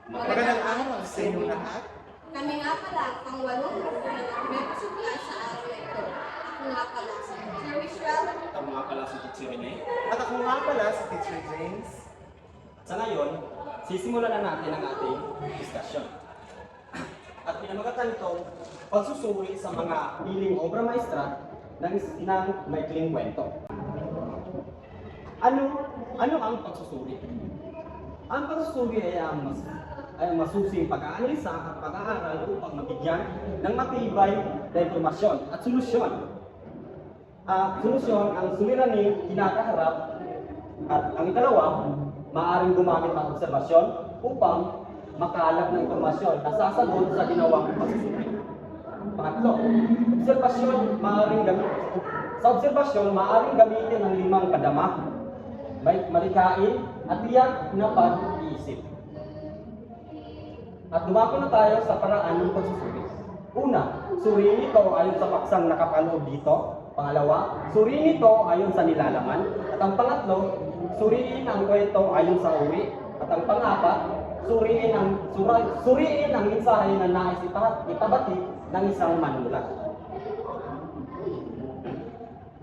Magandang araw sa inyo lahat. Kami nga pala ang walong katulad ng may supply sa araw na ito. Ako nga pala si Sir Michelle. At mga pala si Teacher Rene. At ako nga pala si Teacher James. Sa ngayon, sisimulan na natin ang ating discussion. At pinamagatan itong pagsusuri sa mga piling obra maestra ng maikling kwento. Ano ang pagsusuri? Ang pagsusuri ay ang masusing pag-aanalisa at pag-aaral upang mabigyan ng matibay na impormasyon at solusyon. Solusyon ang suliraning kinakaharap at ang ikalawa, maaaring gumamit ng obserbasyon upang makalap ng impormasyon na sasagot sa ginawang pagsusuri. Pangatlo, sa obserbasyon, maaaring gamitin ang 5 padama, malikain at tiyak na pag-iisip. At dumako na tayo sa paraan ng pagsusuri. Una, suriin ito ayon sa paksang nakapaloob dito. Pangalawa, suriin ito ayon sa nilalaman. At ang pangatlo, suriin ang kwento ayon sa uri. At ang pang-apat, suriin ang mensahe na nais itabati ng isang manunulat.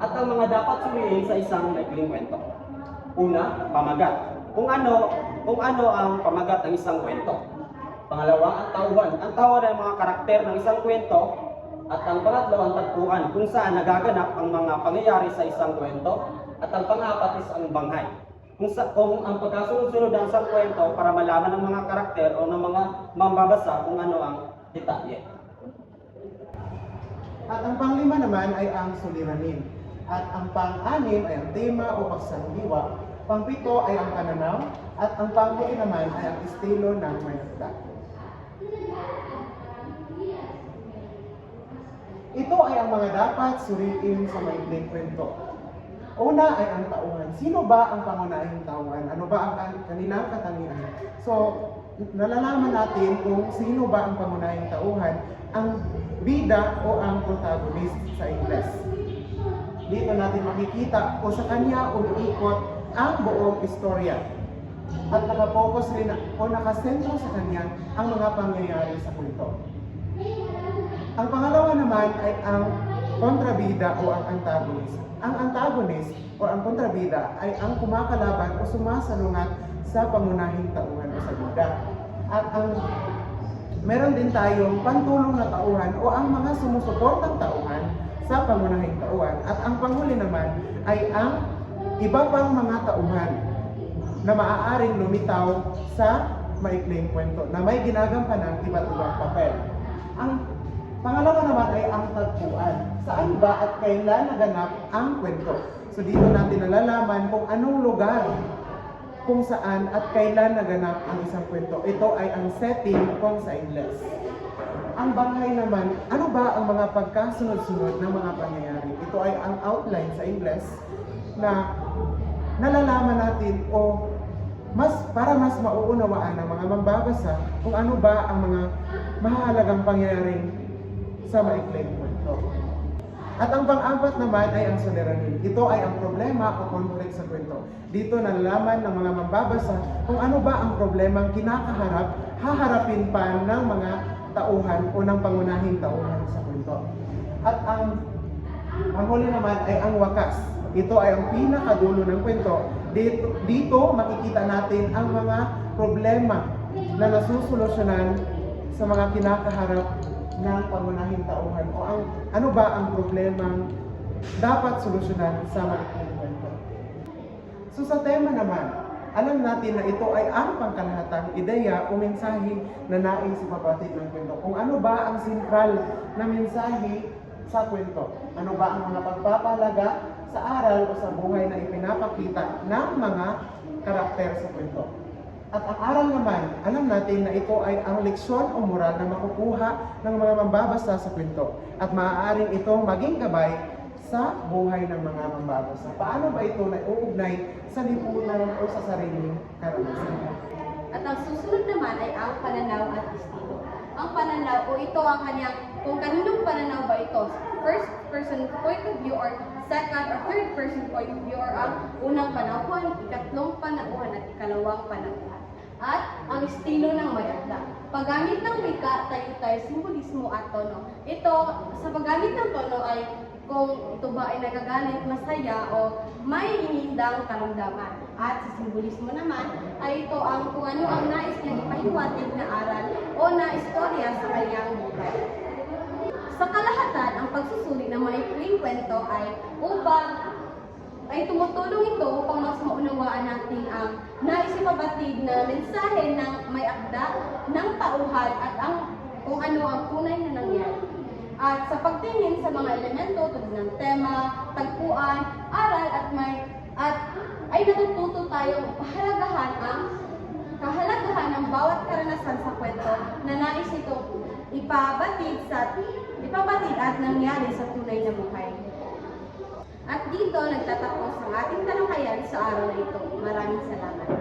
At ang mga dapat suriin sa isang maikling kwento. Una, pamagat. Kung ano ang pamagat ng isang kwento. Pangalawa, ang tauhan. Ang tauhan ay mga karakter ng isang kwento. At ang pangatlo, ang tagpuan, kung saan nagaganap ang mga pangyayari sa isang kwento. At ang pang-apat is ang banghay. Kung ang pagkasunod-sunod ng isang kwento para malaman ng mga karakter o ng mga mambabasa kung ano ang detalye. At ang pang-5 naman ay ang suliranin. At ang pang-6 ay ang tema o pagsanghiwa. Pang-7 ay ang pananaw. At ang pang-8 naman ay ang estilo ng mayakda. Ito ay ang mga dapat suriin sa maikling kwento. Una ay ang tauhan. Sino ba ang pangunahing tauhan? Ano ba ang kanilang katangian? So, nalalaman natin kung sino ba ang pangunahing tauhan, ang bida o ang protagonist sa Ingles. Dito natin makikita o sa kanya umiikot ang buong istorya. At nakapokus rin o nakasentro sa kanya ang mga pangyayari sa kwento. Ang pangalawa naman ay ang kontrabida o ang antagonist. Ang antagonist o ang kontrabida ay ang kumakalaban o sumasalungat sa pangunahing tauhan o sa bida. At meron din tayong pantulong na tauhan o ang mga sumusuportang tauhan sa pangunahing tauhan. At ang panghuli naman ay ang iba pang mga tauhan na maaaring lumitaw sa maikling kwento na may ginagampanan ng iba't ibang papel. Ang pangalawa naman ay ang tagpuan. Saan ba at kailan naganap ang kwento? So dito natin nalalaman kung anong lugar kung saan at kailan naganap ang isang kwento. Ito ay ang setting kung sa Ingles. Ang banghay naman, ano ba ang mga pagkasunod-sunod ng mga pangyayari? Ito ay ang outline sa Ingles na nalalaman natin o para mas mauunawaan ng mga mambabasa kung ano ba ang mga mahalagang pangyayaring sa maikling kwento. At ang pang-apat naman ay ang suliranin. Ito ay ang problema o conflict sa kwento. Dito nalalaman ng mga mambabasa kung ano ba ang problemang haharapin pa ng mga tauhan o ng pangunahing tauhan sa kwento. At ang huli naman ay ang wakas. Ito ay ang pinakadulo ng kwento. Dito makikita natin ang mga problema na nasusolusyonan sa mga kinakaharap ng pangunahing tauhan o ano ba ang problemang dapat solusyonan sa maikling kwento. So sa tema naman, alam natin na ito ay ang pangkalahatang ideya o mensahe na nais ipabatid ng kwento. Kung ano ba ang sentral na mensahe sa kwento. Ano ba ang mga pagpapahalaga sa aral o sa buhay na ipinapakita ng mga karakter sa kwento. At ang aral naman, alam natin na ito ay ang leksyon o moral na makukuha ng mga mambabasa sa kwento. At maaaring ito maging gabay sa buhay ng mga mambabasa. Paano ba ito nauugnay sa lipunan o sa sariling karanasan? At ang susunod naman ay ang pananaw at estilo. Ang pananaw o ito ang kung kaninong pananaw ba ito? First person point of view or second or third person point of view or ang unang panahon, ikatlong panahon at ikalawang panahon. at ang estilo ng may akda. Paggamit ng wika, tayo, simbolismo at tono. Ito, sa paggamit ng tono ay kung ito ba ay nagagalit, masaya, o may inindang karamdaman. At sa simbolismo naman, ay ito ang kung ano ang nais niyang ipahiwatig na aral o na istorya sa kanyang buhay. Sa kalahatan, ang pagsusuri ng maikling kwento ay tumutulong ito upang mas maunawaan natin ang nais ipabatid na mensahe ng may akda, ng tauhan at kung ano ang tunay na nangyari. At sa pagtingin sa mga elemento tulad ng tema, tagpuan, aral ay natututo tayong kahalagahan ng bawat karanasan sa kwento na nais itong ipabatid at nangyari sa tunay na buhay. At dito nagtatapos ang ating talakayan sa araw na ito. Maraming salamat.